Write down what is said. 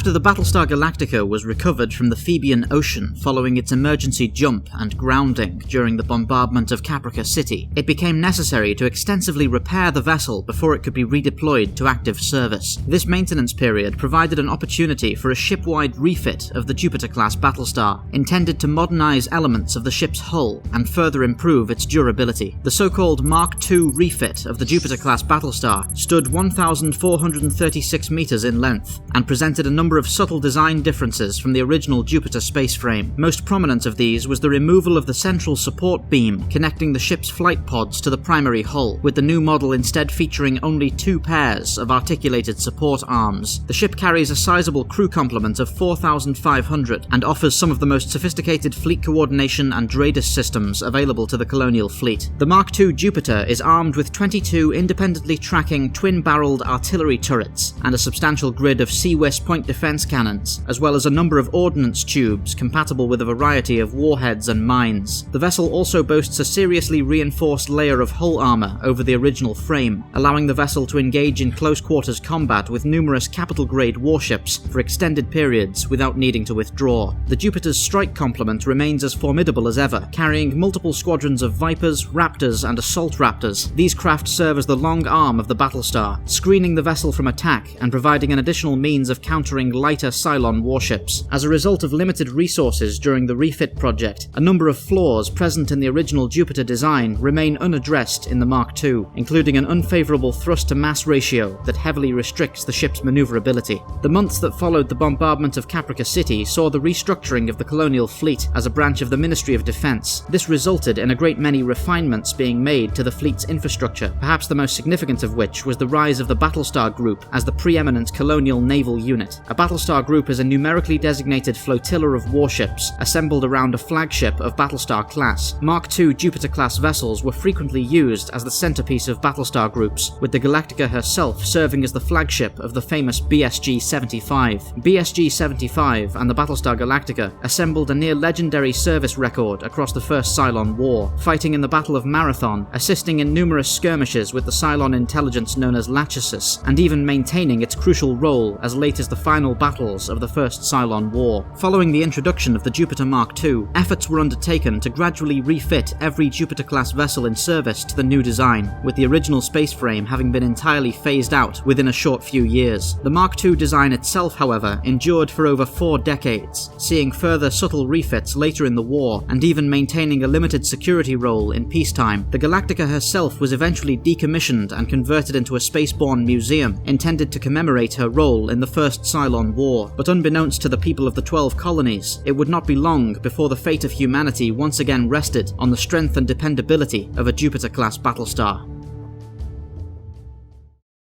After the Battlestar Galactica was recovered from the Phoebean Ocean following its emergency jump and grounding during the bombardment of Caprica City, it became necessary to extensively repair the vessel before it could be redeployed to active service. This maintenance period provided an opportunity for a ship-wide refit of the Jupiter-class Battlestar, intended to modernize elements of the ship's hull and further improve its durability. The so-called Mark II refit of the Jupiter-class Battlestar stood 1,436 meters in length and presented a number of subtle design differences from the original Jupiter space frame. Most prominent of these was the removal of the central support beam connecting the ship's flight pods to the primary hull, with the new model instead featuring only 2 pairs of articulated support arms. The ship carries a sizable crew complement of 4,500 and offers some of the most sophisticated fleet coordination and DRADIS systems available to the colonial fleet. The Mark II Jupiter is armed with 22 independently tracking twin-barreled artillery turrets and a substantial grid of CWIS point defense cannons, as well as a number of ordnance tubes compatible with a variety of warheads and mines. The vessel also boasts a seriously reinforced layer of hull armor over the original frame, allowing the vessel to engage in close-quarters combat with numerous capital-grade warships for extended periods without needing to withdraw. The Jupiter's strike complement remains as formidable as ever, carrying multiple squadrons of Vipers, Raptors, and Assault Raptors. These craft serve as the long arm of the Battlestar, screening the vessel from attack and providing an additional means of countering lighter Cylon warships. As a result of limited resources during the refit project, a number of flaws present in the original Jupiter design remain unaddressed in the Mark II, including an unfavorable thrust-to-mass ratio that heavily restricts the ship's maneuverability. The months that followed the bombardment of Caprica City saw the restructuring of the colonial fleet as a branch of the Ministry of Defense. This resulted in a great many refinements being made to the fleet's infrastructure, perhaps the most significant of which was the rise of the Battlestar Group as the preeminent colonial naval unit. A Battlestar Group is a numerically designated flotilla of warships assembled around a flagship of Battlestar class. Mark II Jupiter-class vessels were frequently used as the centerpiece of Battlestar groups, with the Galactica herself serving as the flagship of the famous BSG-75. BSG-75 and the Battlestar Galactica assembled a near-legendary service record across the First Cylon War, fighting in the Battle of Marathon, assisting in numerous skirmishes with the Cylon intelligence known as Lachesis, and even maintaining its crucial role as late as the final battles of the First Cylon War. Following the introduction of the Jupiter Mark II, efforts were undertaken to gradually refit every Jupiter-class vessel in service to the new design, with the original space frame having been entirely phased out within a short few years. The Mark II design itself, however, endured for over 4 decades, seeing further subtle refits later in the war, and even maintaining a limited security role in peacetime. The Galactica herself was eventually decommissioned and converted into a spaceborne museum, intended to commemorate her role in the First Cylon War, but unbeknownst to the people of the 12 colonies, it would not be long before the fate of humanity once again rested on the strength and dependability of a Jupiter-class Battlestar.